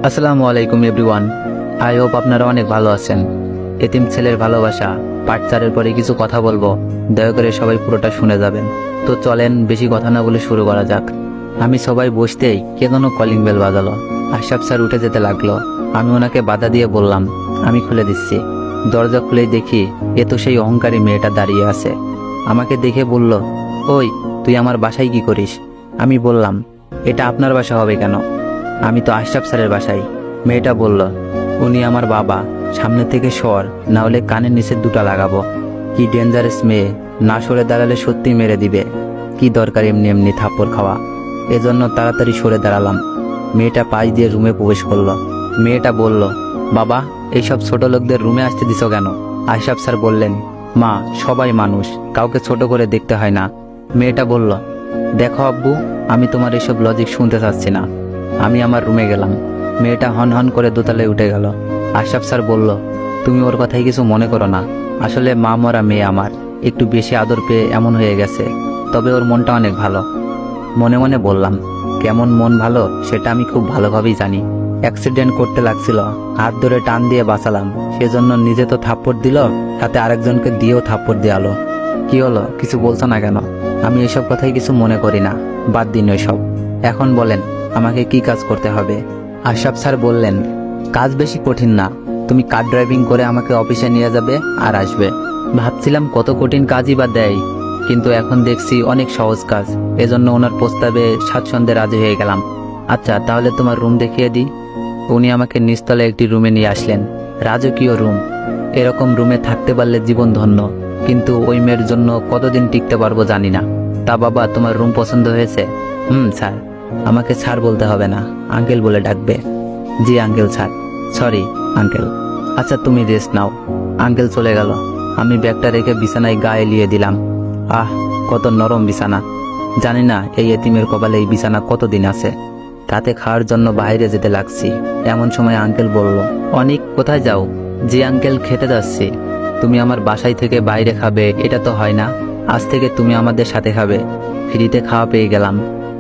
আসসালামু আলাইকুম everyone. I hope আপনারা অনেক ভালো আছেন। এতিম ছেলের ভালোবাসা পার্ট 4 এর পরে কিছু কথা বলবো, দয়া করে সবাই পুরোটা শুনে যাবেন। তো চলেন বেশি কথা না বলে শুরু করা যাক। আমি সবাই বসতেই কে যেন কলিং বেল বাজালো। আশরাফ স্যার উঠে যেতে লাগলো। আমি ওনাকে বাধা দিয়ে বললাম, আমি খুলে দিচ্ছি। দরজা খুলেই দেখি এ তো সেই অহংকারী মেয়েটা দাঁড়িয়ে আছে। আমাকে দেখে বলল, ওই তুই আমার বাসায় কি করিস? আমি বললাম, এটা আপনার বাসা হবে কেন? আমি তো আশরাফ স্যারের বাসায়। মেয়েটা বলল, উনি আমার বাবা, সামনে থেকে সর, না হলে কানের নিচে দুটা লাগাবো। কি ডেঞ্জারাস মেয়ে, না সরে দাঁড়ালে সত্যি মেরে দিবে। কি দরকার এমনি এমনি থাপ্পড় খাওয়া? এজন্য তাড়াতাড়ি সরে দাঁড়ালাম। মেয়েটা পাশ দিয়ে রুমে প্রবেশ করলো। মেয়েটা বলল, বাবা এইসব ছোট লোকদের রুমে আসতে দিছো কেন? আশরাফ স্যার বললেন, মা সবাই মানুষ, কাউকে ছোট করে দেখতে হয় না। মেয়েটা বলল, দেখো আব্বু, আমি তোমার এসব লজিক শুনতে চাচ্ছি না। আমি আমার রুমে গেলাম। মেয়েটা হন হন করে দোতলায় উঠে গেল। আশরাফ স্যার বলল, তুমি ওর কথাই কিছু মনে করো না। আসলে মা মরা মেয়ে আমার, একটু বেশি আদর পেয়ে এমন হয়ে গেছে। তবে ওর মনটা অনেক ভালো। মনে মনে বললাম, কেমন মন ভালো সেটা আমি খুব ভালোভাবেই জানি। অ্যাক্সিডেন্ট করতে লাগছিল, হাত ধরে টান দিয়ে বাঁচালাম। সেজন্য নিজে তো থাপ্পড় দিল, সাথে আরেকজনকে দিয়েও থাপ্পড় দেওয়ালো। কি হলো, কিছু বলছো না কেন? আমি এসব কথাই কিছু মনে করি না, বাদ দিন ওইসব। এখন বলেন আমাকে কি কাজ করতে হবে? আশরাফ স্যার বললেন, কাজ বেশি কঠিন না। তুমি কার ড্রাইভিং করে আমাকে অফিসে নিয়ে যাবে আর আসবে। ভাবছিলাম কত কঠিন কাজই বা দেয়, কিন্তু এখন দেখছি অনেক সহজ কাজ। এজন্য ওনার প্রস্তাবে স্বাচ্ছন্দ্যে রাজি হয়ে গেলাম। আচ্ছা তাহলে তোমার রুম দেখিয়ে দিই। উনি আমাকে নিচতলায় একটি রুমে নিয়ে আসলেন। রাজকীয় রুম। এরকম রুমে থাকতে পারলে জীবন ধন্য, কিন্তু ওই মেয়ের জন্য কতদিন টিকতে পারবো জানি না। তা বাবা, তোমার রুম পছন্দ হয়েছে? স্যার। আমাকে স্যার বলতে হবে না, আঙ্কেল বলে ডাকবে। জি আঙ্কেল স্যার। Sorry uncle. আচ্ছা তুমি রেস্ট নাও। আঙ্কেল চলে গেল। আমি ব্যাগটা রেখে বিছানায় গা এলিয়ে দিলাম। আহ, কত নরম বিছানা। জানি না এই এতিমের কপালে এই বিছানা কতদিন আছে। রাতে খাওয়ার জন্য বাইরে যেতে লাগছি। এমন সময় আঙ্কেল বলল, অনিক কোথায় যাও? জি আঙ্কেল, খেতে যাচ্ছি। তুমি আমার বাসায় থেকে বাইরে খাবে এটা তো হয় না। আজ থেকে তুমি আমাদের সাথে খাবে। ফ্রিতে খাওয়া পেয়ে গেলাম,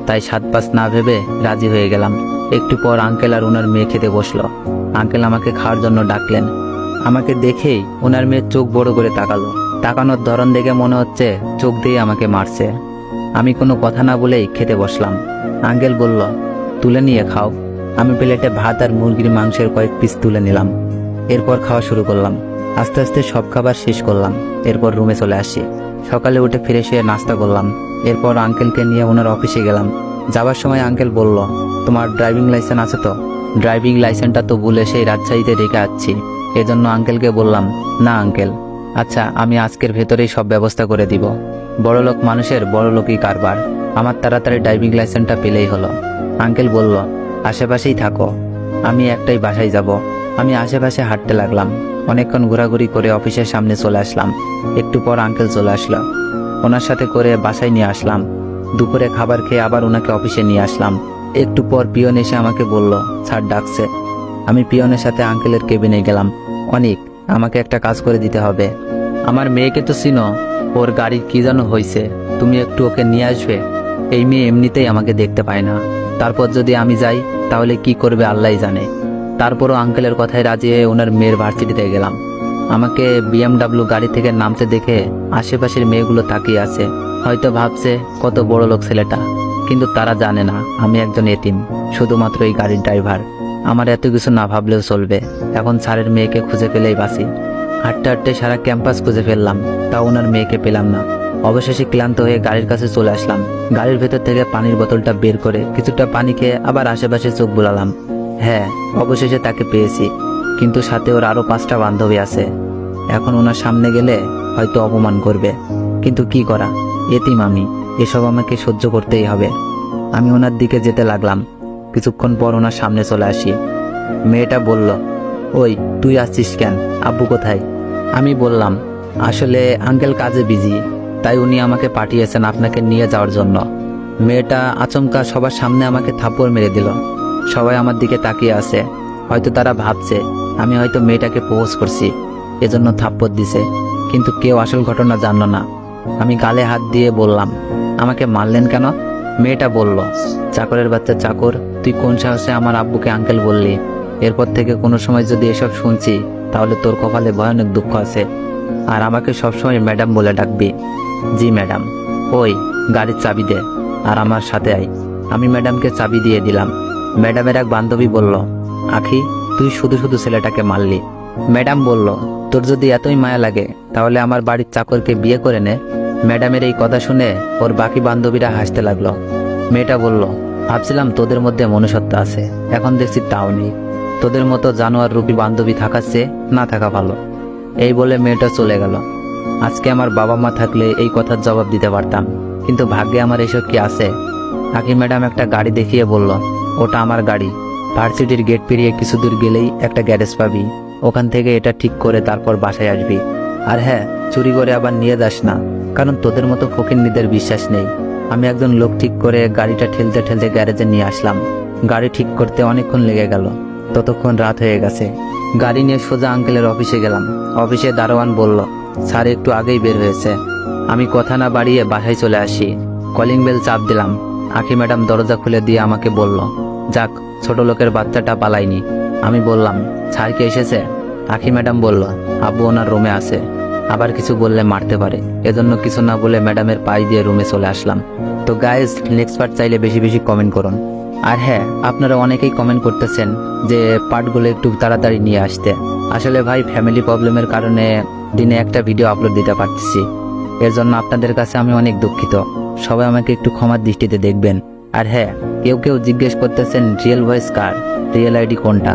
তাই সাত পাঁচ না ভেবে রাজি হয়ে গেলাম। একটু পর আঙ্কেল আর ওনার মেয়ে খেতে বসলো। আঙ্কেল আমাকে খাওয়ার জন্য ডাকলেন। আমাকে দেখেই ওনার মেয়ে চোখ বড় করে তাকালো। তাকানোর ধরন দেখে মনে হচ্ছে চোখ দিয়ে আমাকে মারছে। আমি কোনো কথা না বলেই খেতে বসলাম। আঙ্কেল বলল, তুলে নিয়ে খাও। আমি প্লেটে ভাত আর মুরগির মাংসের কয়েক পিস তুলে নিলাম। এরপর খাওয়া শুরু করলাম। আস্তে আস্তে সব খাবার শেষ করলাম। এরপর রুমে চলে আসি। সকালে উঠে ফ্রেশ হয়ে নাস্তা করলাম। এরপর আঙ্কেলকে নিয়ে ওনার অফিসে গেলাম। যাবার সময় আঙ্কেল বলল, তোমার ড্রাইভিং লাইসেন্স আছে তো? ড্রাইভিং লাইসেন্সটা তো ভুলে সেই রাজশাহীতে রেখে আসছি। এজন্য আঙ্কেলকে বললাম, না আঙ্কেল। আচ্ছা আমি আজকের ভেতরেই সব ব্যবস্থা করে দিব। বড়লোক মানুষের বড়লোকই কারবার। আমার তাড়াতাড়ি ড্রাইভিং লাইসেন্সটা পেলেই হলো। আঙ্কেল বলল, আশেপাশেই থাকো, আমি একটাই বাসায় যাব। আমি আশেপাশে হাঁটতে লাগলাম। অনেকক্ষণ ঘোরাঘুরি করে অফিসের সামনে চলে আসলাম। একটু পর আঙ্কেল চলে আসলো। ওনার সাথে করে বাসায় নিয়ে আসলাম। দুপুরে খাবার খেয়ে আবার ওনাকে অফিসে নিয়ে আসলাম। একটু পর পিয়ন এসে আমাকে বলল, স্যার ডাকছে। আমি পিয়নের সাথে আঙ্কেলের কেবিনে গেলাম। অনেক, আমাকে একটা কাজ করে দিতে হবে। আমার মেয়েকে তো চিনো, ওর গাড়ির কি যেন হয়েছে, তুমি একটু ওকে নিয়ে আসবে। এই মেয়ে এমনিতেই আমাকে দেখতে পায় না, তারপর যদি আমি যাই তাহলে কি করবে আল্লাহই জানে। তারপরও আঙ্কেলের কথায় রাজি হয়ে ওনার মেয়ের ভার্সিটিতে গেলাম। আমাকে BMW গাড়ি থেকে নামতে দেখে আশেপাশের মেয়েগুলো তাকিয়ে আছে। হয়তো ভাবছে কত বড় লোক ছেলেটা, কিন্তু তারা জানে না আমি একজন এতিম, শুধুমাত্র এই গাড়ির ড্রাইভার। আমার এত কিছু না ভাবলেও চলবে। এখন স্যারের মেয়েকে খুঁজে পেলেই বাঁচি। হাঁটতে হাঁটতে সারা ক্যাম্পাস খুঁজে ফেললাম, তাও ওনার মেয়েকে পেলাম না। অবশেষে ক্লান্ত হয়ে গাড়ির কাছে চলে আসলাম। গাড়ির ভেতর থেকে পানির বোতলটা বের করে কিছুটা পানি খেয়ে আবার আশেপাশে চোখ বুলালাম। হ্যাঁ, অবশেষে তাকে পেয়েছি, কিন্তু সাথে ওর আরো 5টা বান্ধবী আছে। এখন ওনার সামনে গেলে হয়তো অপমান করবে, কিন্তু কি করা, এতিম আমি, এসব আমাকে সহ্য করতেই হবে। আমি ওনার দিকে যেতে লাগলাম। কিছুক্ষণ পর ওনার সামনে চলে আসি। মেয়েটা বলল, ওই তুই আসছিস কেন? আব্বু কোথায়? আমি বললাম, আসলে আঙ্কেল কাজে বিজি, তাই উনি আমাকে পাঠিয়েছেন আপনাকে নিয়ে যাওয়ার জন্য। মেয়েটা আচমকা সবার সামনে আমাকে থাপ্পড় মেরে দিল। সবাই আমার দিকে তাকিয়ে আছে। হয়তো তারা ভাবছে আমি হয়তো মেয়েটাকে প্রপোজ করছি, এজন্য থাপ্পড় দিছে, কিন্তু কেউ আসল ঘটনা জানলো না। আমি গালে হাত দিয়ে বললাম, আমাকে মারলেন কেন? মেয়েটা বলল, চাকরের বাচ্চা চাকর, তুই কোন সাহসে আমার আব্বুকে আঙ্কেল বললি? এরপর থেকে কোনো সময় যদি এসব শুনছি তাহলে তোর কপালে ভয়ানক দুঃখ আছে। আর আমাকে সবসময় ম্যাডাম বলে ডাকবি। জি ম্যাডাম। ওই গাড়ির চাবি দে আর আমার সাথে আয়। আমি ম্যাডামকে চাবি দিয়ে দিলাম। ম্যাডামের এক বান্ধবী বলল, আখি তুই শুধু শুধু ছেলেটাকে মারলি। ম্যাডাম বলল, তোর যদি এতই মায়া লাগে তাহলে আমার বাড়ির চাকরকে বিয়ে করে নে। ম্যাডামের এই কথা শুনে ওর বাকি বান্ধবীরা হাসতে লাগলো। মেয়েটা বলল, ভাবছিলাম তোদের মধ্যে মনুষ্যত্ব আছে, এখন দেখছি তাও নেই। তোদের মতো জানোয়ার রূপী বান্ধবী থাকার চেয়ে না থাকা ভালো। এই বলে মেয়েটা চলে গেল। আজকে আমার বাবা মা থাকলে এই কথার জবাব দিতে পারতাম, কিন্তু ভাগ্যে আমার এসব কি আছে। আখি ম্যাডাম একটা গাড়ি দেখিয়ে বলল, ওটা আমার গাড়ি। ভার্সিটির গেট পেরিয়ে কিছু দূর গেলেই একটা গ্যারেজ পাবি, ওখান থেকে এটা ঠিক করে তারপর বাসায় আসবি। আর হ্যাঁ, চুরি করে আবার নিয়ে যাস না, কারণ তোদের মতো ফকিন্নিদের বিশ্বাস নেই। আমি একজন লোক ঠিক করে গাড়িটা ঠেলতে ঠেলতে গ্যারেজে নিয়ে আসলাম। গাড়ি ঠিক করতে অনেকক্ষণ লেগে গেল, ততক্ষণ রাত হয়ে গেছে। গাড়ি নিয়ে সোজা আঙ্কেলের অফিসে গেলাম। অফিসে দারোয়ান বলল, স্যার একটু আগেই বের হয়েছে। আমি কথা না বাড়িয়ে বাসায় চলে আসি। কলিং বেল চাপ দিলাম। আখি ম্যাডাম দরজা খুলে দিয়ে আমাকে বলল, যাক ছোট লোকের বাচ্চাটা পালায়নি। আমি বললাম, স্যার কি এসেছে? আখি ম্যাডাম বলল, আব্বু ওনার রুমে আছে, আবার কিছু বললে মারতে পারে, এজন্য কিছু না বলে ম্যাডামের পায়ে দিয়ে রুমে চলে আসলাম। তো গাইজ, নেক্সট পার্ট চাইলে বেশি বেশি কমেন্ট করুন। আর হ্যাঁ, আপনারা অনেকেই কমেন্ট করতেছেন যে পার্টগুলো একটু তাড়াতাড়ি নিয়ে আসতে। আসলে ভাই, ফ্যামিলি প্রবলেমের কারণে দিনে একটা ভিডিও আপলোড দিতে পারতেছি। এর জন্য আপনাদের কাছে আমি অনেক দুঃখিত। সবাই আমাকে একটু ক্ষমার দৃষ্টিতে দেখবেন। আর হ্যাঁ, কেউ কেউ জিজ্ঞেস করতেছেন রিয়েল ভয়েস কার, রিয়েল আইডি কোনটা।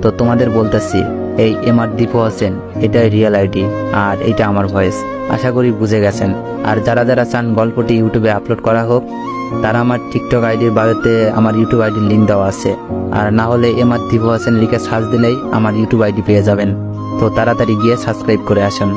তো তোমাদের বলতেছি, এই এমআর দীপু হোসেন এটাই রিয়েল আইডি, আর এইটা আমার ভয়েস। আশা করি বুঝে গেছেন। আর যারা যারা চান গল্পটি ইউটিউবে আপলোড করা হোক, তারা আমার টিকটক আইডির বায়োতে আমার ইউটিউব আইডির লিঙ্ক দেওয়া আছে। আর না হলে এমআর দীপু হোসেন লিখে সার্চ দিলেই আমার ইউটিউব আইডি পেয়ে যাবেন। তো তাড়াতাড়ি গিয়ে সাবস্ক্রাইব করে আসুন।